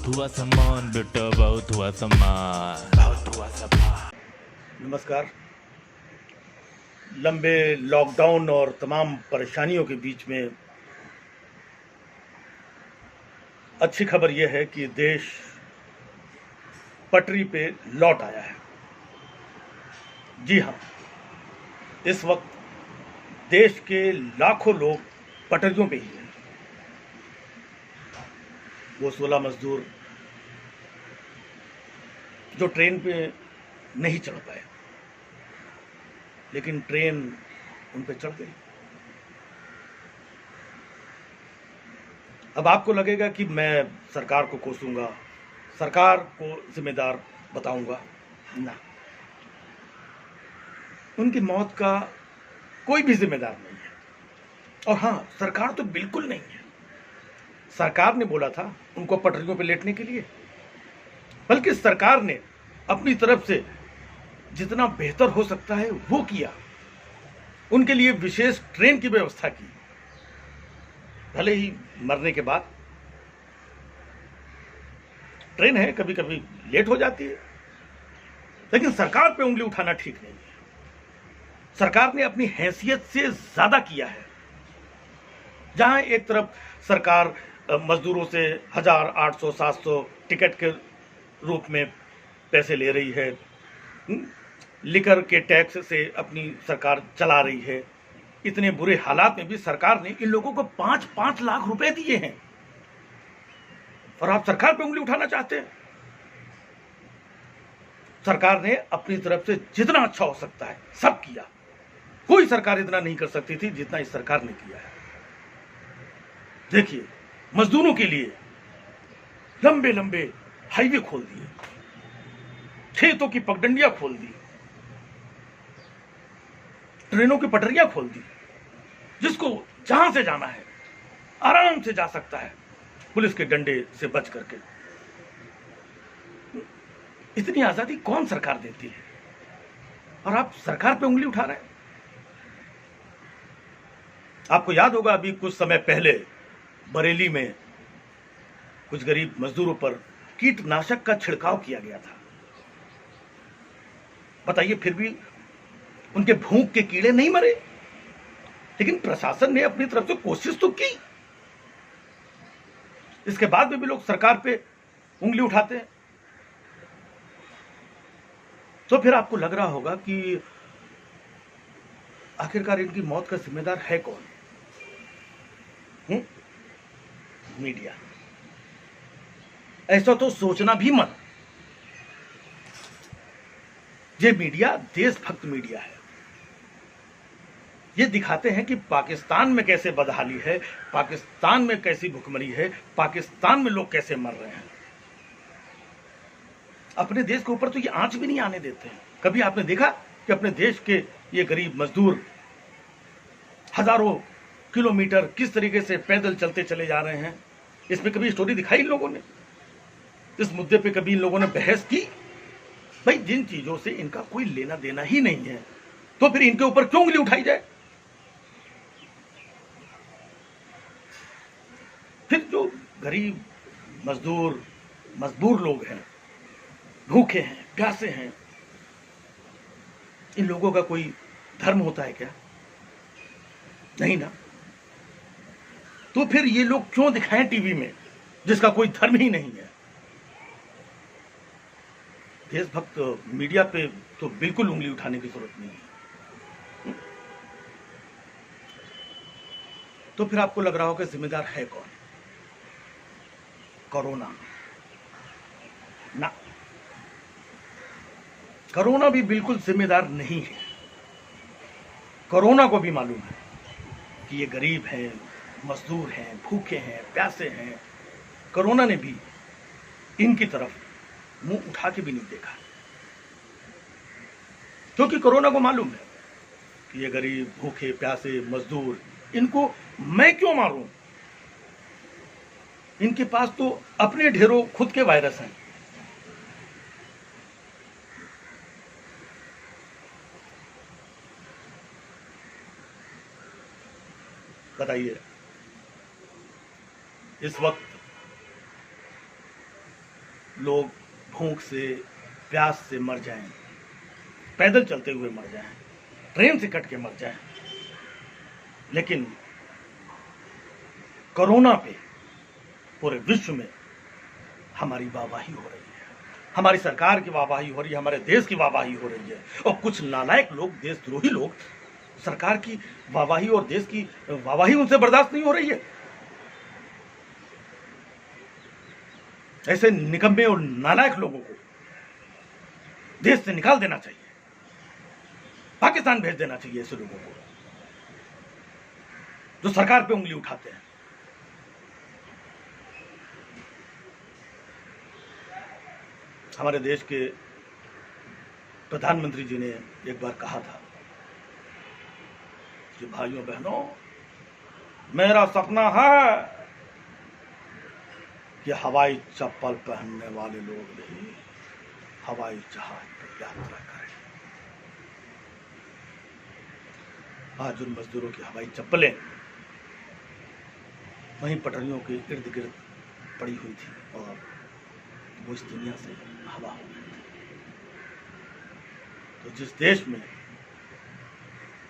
बहुत हुआ सामान बेटा, बहुत हुआ सामान, बहुत हुआ सामान। नमस्कार। लंबे लॉकडाउन और तमाम परेशानियों के बीच में अच्छी खबर यह है कि देश पटरी पे लौट आया है। जी हाँ, इस वक्त देश के लाखों लोग पटरियों पे ही हैं। वो 16 मजदूर जो ट्रेन पे नहीं चढ़ पाए, लेकिन ट्रेन उन पे चढ़ गई। अब आपको लगेगा कि मैं सरकार को कोसूंगा, सरकार को जिम्मेदार बताऊंगा। ना, उनकी मौत का कोई भी जिम्मेदार नहीं है। और हाँ, सरकार तो बिल्कुल नहीं है। सरकार ने बोला था उनको पटरियों पर लेटने के लिए, बल्कि सरकार ने अपनी तरफ से जितना बेहतर हो सकता है वो किया। उनके लिए विशेष ट्रेन की व्यवस्था की, भले ही मरने के बाद। ट्रेन है, कभी कभी लेट हो जाती है, लेकिन सरकार पे उंगली उठाना ठीक नहीं है। सरकार ने अपनी हैसियत से ज्यादा किया है। जहां एक तरफ सरकार मजदूरों से 1000, 800, 700 टिकट के रूप में पैसे ले रही है, लिकर के टैक्स से अपनी सरकार चला रही है, इतने बुरे हालात में भी सरकार ने इन लोगों को 5-5 लाख रुपए दिए हैं, और आप सरकार पे उंगली उठाना चाहते हैं। सरकार ने अपनी तरफ से जितना अच्छा हो सकता है सब किया। कोई सरकार इतना नहीं कर सकती थी जितना इस सरकार ने किया है। देखिए, मजदूरों के लिए लंबे लंबे हाईवे खोल दिए, खेतों की पगडंडियां खोल दी, ट्रेनों की पटरियां खोल दी। जिसको जहां से जाना है आराम से जा सकता है, पुलिस के डंडे से बच करके। इतनी आजादी कौन सरकार देती है, और आप सरकार पे उंगली उठा रहे हैं। आपको याद होगा, अभी कुछ समय पहले बरेली में कुछ गरीब मजदूरों पर कीटनाशक का छिड़काव किया गया था। बताइए, फिर भी उनके भूख के कीड़े नहीं मरे, लेकिन प्रशासन ने अपनी तरफ से कोशिश तो की। इसके बाद में भी लोग सरकार पे उंगली उठाते हैं। तो फिर आपको लग रहा होगा कि आखिरकार इनकी मौत का जिम्मेदार है कौन? मीडिया। ऐसा तो सोचना भी मत। ये मीडिया देशभक्त मीडिया है। ये दिखाते हैं कि पाकिस्तान में कैसे बदहाली है, पाकिस्तान में कैसी भुखमरी है, पाकिस्तान में लोग कैसे मर रहे हैं। अपने देश के ऊपर तो ये आंच भी नहीं आने देते हैं। कभी आपने देखा कि अपने देश के ये गरीब मजदूर हजारों किलोमीटर किस तरीके से पैदल चलते चले जा रहे हैं? इसमें कभी स्टोरी दिखाई इन लोगों ने? इस मुद्दे पे कभी इन लोगों ने बहस की? भाई, जिन चीजों से इनका कोई लेना देना ही नहीं है, तो फिर इनके ऊपर क्यों उंगली उठाई जाए? फिर जो गरीब मजदूर मजबूर लोग हैं, भूखे हैं, प्यासे हैं, इन लोगों का कोई धर्म होता है क्या? नहीं ना। तो फिर ये लोग क्यों दिखाएं टीवी में, जिसका कोई धर्म ही नहीं है? देशभक्त मीडिया पे तो बिल्कुल उंगली उठाने की जरूरत नहीं है। तो फिर आपको लग रहा होगा जिम्मेदार है कौन? कोरोना? ना, कोरोना भी बिल्कुल जिम्मेदार नहीं है। कोरोना को भी मालूम है कि ये गरीब हैं, मजदूर हैं, भूखे हैं, प्यासे हैं। कोरोना ने भी इनकी तरफ मुंह उठा के भी नहीं देखा, क्योंकि कोरोना को मालूम है कि ये गरीब, भूखे, प्यासे, मजदूर, इनको मैं क्यों मारूं? इनके पास तो अपने ढेरों खुद के वायरस हैं। बताइए, इस वक्त लोग भूख से, प्यास से मर जाएं, पैदल चलते हुए मर जाएं, ट्रेन से कट के मर जाएं, लेकिन कोरोना पे पूरे विश्व में हमारी वाहवाही हो रही है, हमारी सरकार की वाहवाही हो रही है, हमारे देश की वाहवाही हो रही है। और कुछ नालायक लोग, देशद्रोही लोग सरकार की वाहवाही और देश की वाहवाही उनसे बर्दाश्त नहीं हो रही है। ऐसे निकम्मे और नालायक लोगों को देश से निकाल देना चाहिए, पाकिस्तान भेज देना चाहिए ऐसे लोगों को जो सरकार पे उंगली उठाते हैं। हमारे देश के प्रधानमंत्री जी ने एक बार कहा था कि भाइयों बहनों, मेरा सपना है कि हवाई चप्पल पहनने वाले लोग भी हवाई जहाज पर यात्रा करें। आज उन मजदूरों की हवाई चप्पलें वहीं पटरियों के इर्द गिर्द पड़ी हुई थी और वो इस दुनिया से हवा हो गई थी। तो जिस देश में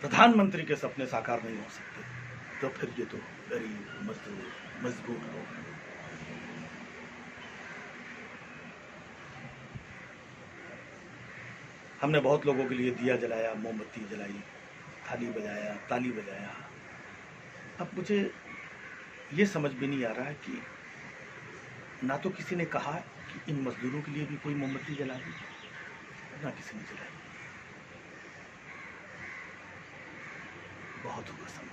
प्रधानमंत्री के सपने साकार नहीं हो सकते, तो फिर ये तो गरीब मजबूर लोग हैं। हमने बहुत लोगों के लिए दिया जलाया, मोमबत्ती जलाई, थाली बजाया, ताली बजाया। अब मुझे ये समझ में नहीं आ रहा है कि ना तो किसी ने कहा कि इन मजदूरों के लिए भी कोई मोमबत्ती जला दी, ना किसी ने जलाई। बहुत हुआ समय।